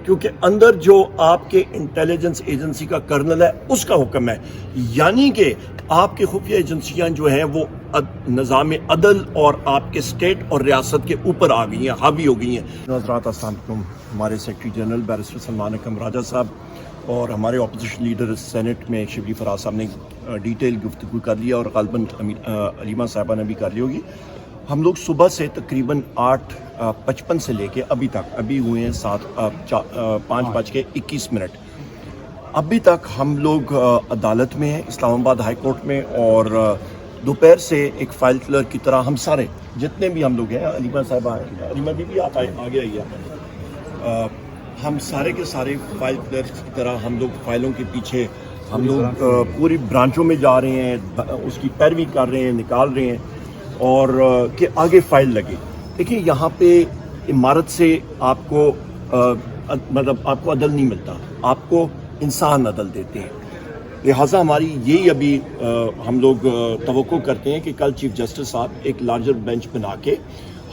کیونکہ اندر جو آپ کے انٹیلیجنس ایجنسی کا کرنل ہے اس کا حکم ہے، یعنی کہ آپ کی خفیہ ایجنسیاں جو ہیں وہ نظام عدل اور آپ کے اسٹیٹ اور ریاست کے اوپر آ گئی ہیں، حاوی ہو گئی ہیں۔ حضرات السلام علیکم۔ ہمارے سیکرٹری جنرل بیرسٹر سلمان اکرم راجہ صاحب اور ہمارے اپوزیشن لیڈر سینٹ میں شبلی فراز صاحب نے ڈیٹیل گفتگو کر لیا اور غالباً علیمہ صاحبہ نے بھی کر لی ہوگی۔ ہم لوگ صبح سے تقریباً 8:55 سے لے کے ابھی تک ابھی ہوئے ہیں 5:21۔ ابھی تک ہم لوگ عدالت میں ہیں اسلام آباد ہائی کورٹ میں، اور دوپہر سے ایک فائل کلر کی طرح ہم سارے جتنے بھی ہم لوگ ہیں، علیمہ صاحبہ علیمہ بھی آپ آگے آئیے، ہم سارے کے سارے فائل کلر کی طرح ہم لوگ فائلوں کے پیچھے ہم لوگ پوری برانچوں میں جا رہے ہیں، اس کی پیروی کر رہے ہیں، نکال رہے ہیں اور کہ آگے فائل لگے۔ دیکھیں یہاں پہ عمارت سے آپ کو مطلب آپ کو عدل نہیں ملتا، آپ کو انسان عدل دیتے ہیں۔ لہٰذا ہماری یہی ابھی ہم لوگ توقع کرتے ہیں کہ کل چیف جسٹس صاحب ایک لارجر بینچ بنا کے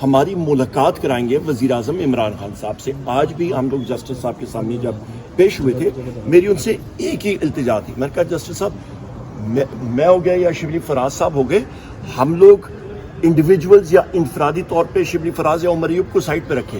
ہماری ملاقات کرائیں گے وزیر اعظم عمران خان صاحب سے۔ آج بھی ہم لوگ جسٹس صاحب کے سامنے جب پیش ہوئے تھے، میری ان سے ایک ہی التجا تھی، میں نے کہا جسٹس صاحب میں ہو گیا یا شبلی فراز صاحب ہو گئے، ہم لوگ انڈیویجولز یا انفرادی طور پہ شبلی فراز یا عمر ایوب کو سائڈ پہ رکھیں،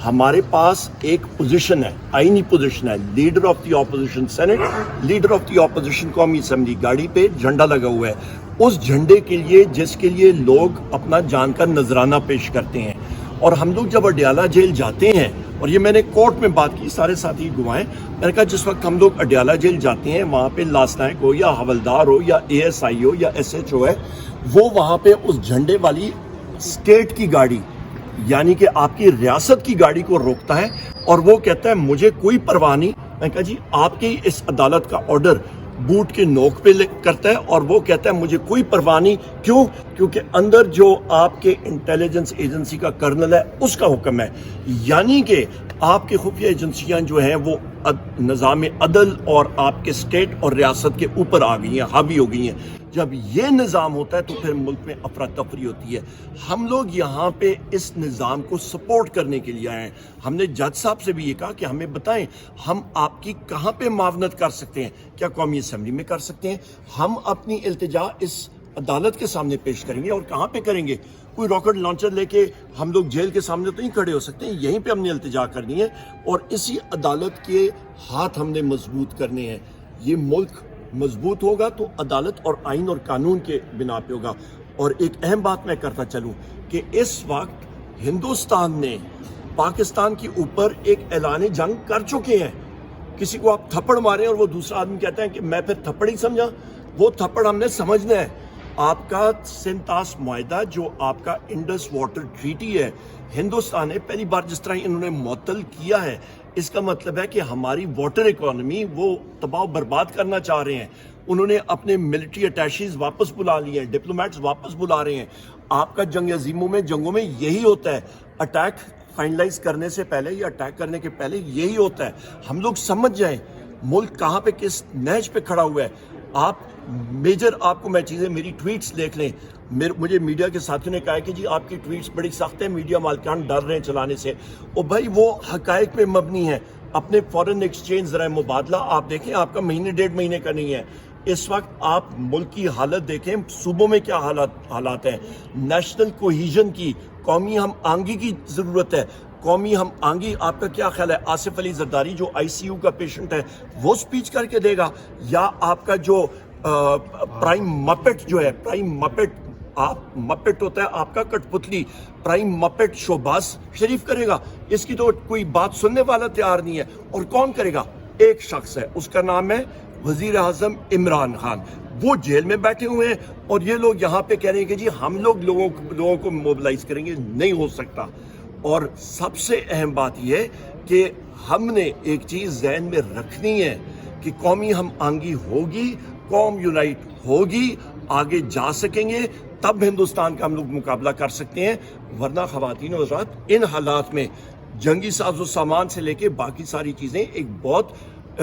ہمارے پاس ایک پوزیشن ہے، آئینی پوزیشن ہے، leader of the opposition senate, leader of the opposition قومی اسمبلی، گاڑی پہ جھنڈا لگا ہوا ہے، اس جھنڈے کے لیے جس کے لیے لوگ اپنا جان کا نذرانہ پیش کرتے ہیں۔ اور ہم لوگ جب اڈیالہ جیل جاتے ہیں، اور یہ میں نے کورٹ میں بات کی، سارے ساتھی گواہیں، میں نے کہا جس وقت ہم لوگ اڈیالہ جیل جاتے ہیں وہاں پہ لاسنائک ہو یا حولدار ہو یا ASI ہو یا SHO ہے، وہ وہاں پہ اس جھنڈے والی اسٹیٹ کی گاڑی یعنی کہ آپ کی ریاست کی گاڑی کو روکتا ہے اور وہ کہتا ہے مجھے کوئی پرواہ نہیں۔ میں نے کہا جی آپ کی اس عدالت کا آرڈر بوٹ کے نوک پہ کرتا ہے اور وہ کہتا ہے مجھے کوئی پرواہ نہیں، کیوں؟ کیونکہ اندر جو آپ کے انٹیلیجنس ایجنسی کا کرنل ہے اس کا حکم ہے، یعنی کہ آپ کی خفیہ ایجنسیاں جو ہیں وہ نظام عدل اور آپ کے اسٹیٹ اور ریاست کے اوپر آ گئی ہیں، حاوی ہو گئی ہیں۔ جب یہ نظام ہوتا ہے تو پھر ملک میں افراتفری ہوتی ہے۔ ہم لوگ یہاں پہ اس نظام کو سپورٹ کرنے کے لیے آئے ہیں۔ ہم نے جج صاحب سے بھی یہ کہا کہ ہمیں بتائیں ہم آپ کی کہاں پہ معاونت کر سکتے ہیں، کیا قومی اسمبلی میں کر سکتے ہیں؟ ہم اپنی التجا اس عدالت کے سامنے پیش کریں گے، اور کہاں پہ کریں گے؟ کوئی راکٹ لانچر لے کے ہم لوگ جیل کے سامنے تو نہیں کھڑے ہو سکتے ہیں، یہیں پہ ہم نے التجا کرنی ہے اور اسی عدالت کے ہاتھ ہم نے مضبوط کرنے ہیں۔ یہ ملک مضبوط ہوگا تو عدالت اور آئین اور قانون کے بنا پہ ہوگا۔ اور ایک اہم بات میں کرتا چلوں کہ اس وقت ہندوستان نے پاکستان کے اوپر ایک اعلان جنگ کر چکے ہیں۔ کسی کو آپ تھپڑ ماریں اور وہ دوسرا آدمی کہتا ہے کہ میں پھر تھپڑ ہی سمجھا، وہ تھپڑ ہم نے سمجھنا ہے۔ آپ کا سنتاس معاہدہ جو آپ کا انڈس واٹر ٹریٹی ہے، ہندوستان نے پہلی بار جس طرح انہوں نے معطل کیا ہے، اس کا مطلب ہے کہ ہماری واٹر اکانومی وہ تباہ و برباد کرنا چاہ رہے ہیں۔ انہوں نے اپنے ملٹری اٹیشیز واپس بلا لیے ہیں، ڈپلومیٹس واپس بلا رہے ہیں۔ آپ کا جنگ عظیموں میں جنگوں میں یہی ہوتا ہے، اٹیک فائنلائز کرنے سے پہلے یا اٹیک کرنے کے پہلے یہی ہوتا ہے۔ ہم لوگ سمجھ جائیں ملک کہاں پہ کس نہج پہ کھڑا ہوا ہے۔ آپ میجر آپ کو میں چیزیں میری ٹویٹس دیکھ لیں، مجھے میڈیا کے ساتھیوں نے کہا ہے کہ جی آپ کی ٹویٹس بڑی سخت ہیں، میڈیا مالکان ڈر رہے ہیں چلانے سے۔ اور بھائی وہ حقائق پہ مبنی ہے۔ اپنے فورن ایکسچینج ذرائع مبادلہ آپ دیکھیں، آپ کا مہینے ڈیڑھ مہینے کا نہیں ہے۔ اس وقت آپ ملک کی حالت دیکھیں، صوبوں میں کیا حالات ہیں۔ نیشنل کوہیژن کی، قومی ہم آہنگی کی ضرورت ہے۔ قومی ہم آہنگی آپ کا کیا خیال ہے؟ آصف علی زرداری جو ICU کا پیشنٹ ہے وہ سپیچ کر کے دے گا، یا آپ کا جو پرائم مپٹ جو ہے، پرائم مپٹ آپ مپٹ ہوتا ہے آپ کا کٹ پتلی، پرائم مپٹ شہباز شریف کرے گا؟ اس کی تو کوئی بات سننے والا تیار نہیں ہے۔ اور کون کرے گا؟ ایک شخص ہے، اس کا نام ہے وزیر اعظم عمران خان۔ وہ جیل میں بیٹھے ہوئے ہیں اور یہ لوگ یہاں پہ کہہ رہے ہیں کہ جی ہم لوگوں کو موبلائز کریں گے۔ نہیں ہو سکتا۔ اور سب سے اہم بات یہ کہ ہم نے ایک چیز ذہن میں رکھنی ہے کہ قومی ہم آہنگی ہوگی، قوم یونائٹ ہوگی، آگے جا سکیں گے، تب ہندوستان کا ہم لوگ مقابلہ کر سکتے ہیں۔ ورنہ خواتین و حضرات ان حالات میں جنگی ساز و سامان سے لے کے باقی ساری چیزیں ایک بہت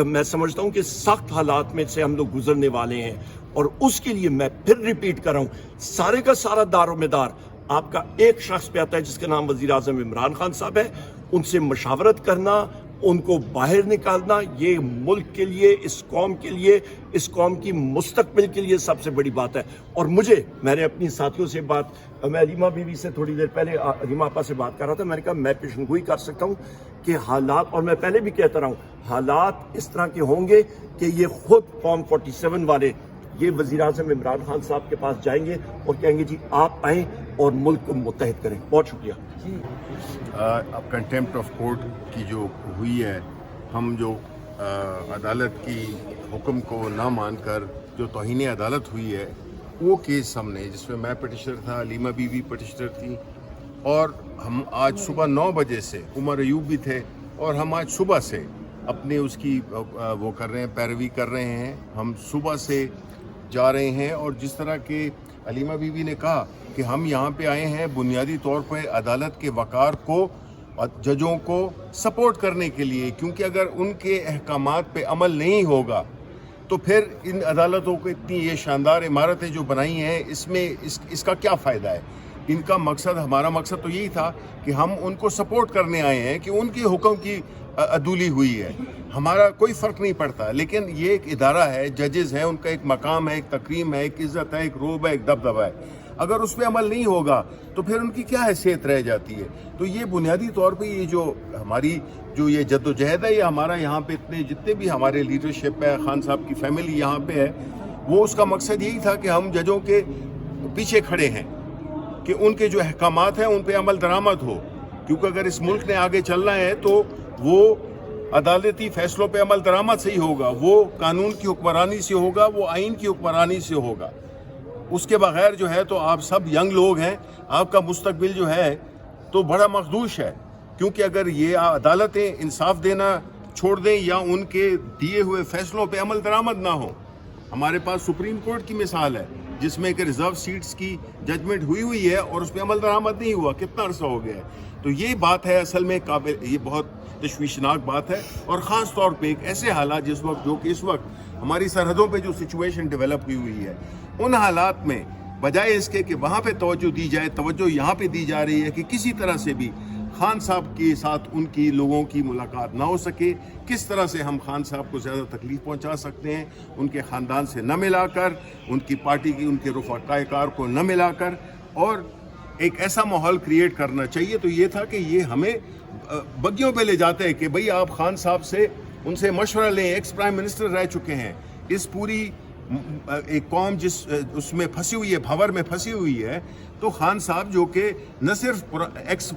میں سمجھتا ہوں کہ سخت حالات میں سے ہم لوگ گزرنے والے ہیں۔ اور اس کے لیے میں پھر ریپیٹ کر رہا ہوں، سارے کا سارا دار و مدار آپ کا ایک شخص پہ آتا ہے جس کا نام وزیر اعظم عمران خان صاحب ہے۔ ان سے مشاورت کرنا، ان کو باہر نکالنا یہ ملک کے لیے، اس قوم کی مستقبل کے لیے سب سے بڑی بات ہے. اور میں نے اپنی ساتھیوں سے میں علیمہ بیوی سے تھوڑی دیر پہلے علیمہ آپا سے بات کر رہا تھا. میں نے کہا میں پیشن گوئی کر سکتا ہوں کہ حالات، اور میں پہلے بھی کہتا رہا ہوں، حالات اس طرح کے ہوں گے کہ یہ خود فارم 47 والے یہ وزیر اعظم عمران خان صاحب کے پاس جائیں گے اور کہیں گے جی آپ آئیں اور ملک کو متحد کریں. بہت شکریہ. اب کنٹیمپٹ آف کورٹ کی جو ہوئی ہے، ہم جو عدالت کی حکم کو نہ مان کر جو توہین عدالت ہوئی ہے، وہ کیس ہم نے، جس میں پٹیشنر تھا، علیمہ بیوی پٹیشنر تھی، اور ہم آج صبح 9 بجے سے، عمر ایوب بھی تھے، اور ہم آج صبح سے اپنے اس کی وہ کر رہے ہیں، پیروی کر رہے ہیں. ہم صبح سے جا رہے ہیں، اور جس طرح کہ علیمہ بیوی نے کہا کہ ہم یہاں پہ آئے ہیں بنیادی طور پہ عدالت کے وقار کو اور ججوں کو سپورٹ کرنے کے لیے، کیونکہ اگر ان کے احکامات پہ عمل نہیں ہوگا تو پھر ان عدالتوں کو اتنی یہ شاندار عمارتیں جو بنائی ہیں، اس کا کیا فائدہ ہے. ان کا مقصد، ہمارا مقصد تو یہی تھا کہ ہم ان کو سپورٹ کرنے آئے ہیں کہ ان کے حکم کی عدولی ہوئی ہے. ہمارا کوئی فرق نہیں پڑتا، لیکن یہ ایک ادارہ ہے، ججز ہیں، ان کا ایک مقام ہے، ایک تکریم ہے، ایک عزت ہے، ایک روب ہے، ایک دبدبہ ہے. اگر اس پہ عمل نہیں ہوگا تو پھر ان کی کیا حیثیت رہ جاتی ہے. تو یہ بنیادی طور پہ یہ جو ہماری جو یہ جد و جہد ہے، یہ ہمارا یہاں پہ جتنے بھی ہمارے لیڈرشپ ہے، خان صاحب کی فیملی یہاں پہ ہے، وہ اس کا مقصد یہی تھا کہ ہم ججوں کے پیچھے کھڑے ہیں کہ ان کے جو احکامات ہیں ان پہ عمل درآمد ہو. کیونکہ اگر اس ملک نے آگے چلنا ہے تو وہ عدالتی فیصلوں پہ عمل درآمد سے ہی ہوگا، وہ قانون کی حکمرانی سے ہوگا، وہ آئین کی حکمرانی سے ہوگا. اس کے بغیر جو ہے تو آپ سب ینگ لوگ ہیں، آپ کا مستقبل جو ہے تو بڑا مخدوش ہے. کیونکہ اگر یہ عدالتیں انصاف دینا چھوڑ دیں یا ان کے دیے ہوئے فیصلوں پہ عمل درآمد نہ ہو. ہمارے پاس سپریم کورٹ کی مثال ہے جس میں کہ ریزرو سیٹس کی ججمنٹ ہوئی ہے اور اس پہ عمل درآمد نہیں ہوا، کتنا عرصہ ہو گیا ہے. تو یہ بات ہے اصل میں یہ بہت تشویشناک بات ہے، اور خاص طور پہ ایک ایسے حالات جو کہ اس وقت ہماری سرحدوں پہ جو سچویشن ڈیولپ ہوئی ہے، ان حالات میں بجائے اس کے کہ وہاں پہ توجہ دی جائے، توجہ یہاں پہ دی جا رہی ہے کہ کسی طرح سے بھی خان صاحب کے ساتھ ان کی لوگوں کی ملاقات نہ ہو سکے. کس طرح سے ہم خان صاحب کو زیادہ تکلیف پہنچا سکتے ہیں، ان کے خاندان سے نہ ملا کر، ان کی پارٹی کی، ان کے رفقائے کار کو نہ ملا کر، اور ایک ایسا ماحول کریٹ کرنا چاہیے. تو یہ تھا کہ یہ ہمیں بگیوں پہ لے جاتے ہیں کہ بھئی آپ خان صاحب سے ان سے مشورہ لیں، ایکس پرائم منسٹر رہ چکے ہیں. اس پوری ایک قوم جس اس میں پھنسی ہوئی ہے، بھنور میں پھنسی ہوئی ہے، تو خان صاحب جو کہ نہ صرف ایکس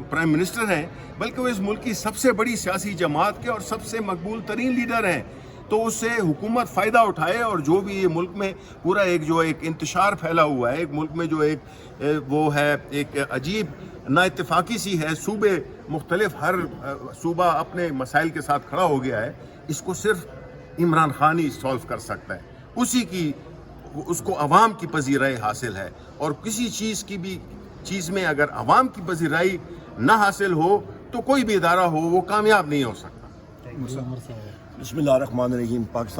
پرائم منسٹر ہیں بلکہ وہ اس ملک کی سب سے بڑی سیاسی جماعت کے اور سب سے مقبول ترین لیڈر ہیں. تو اس سے حکومت فائدہ اٹھائے، اور جو بھی یہ ملک میں پورا ایک انتشار پھیلا ہوا ہے، ایک ملک میں جو وہ ہے ایک عجیب نا اتفاقی سی ہے، صوبے مختلف، ہر صوبہ اپنے مسائل کے ساتھ کھڑا ہو گیا ہے. اس کو صرف عمران خان ہی سولو کر سکتا ہے. اس کو عوام کی پذیرائی حاصل ہے، اور کسی چیز میں اگر عوام کی پذیرائی نہ حاصل ہو تو کوئی بھی ادارہ ہو وہ کامیاب نہیں ہو سکتا. بسم اللہ الرحمن الرحیم. پاکستان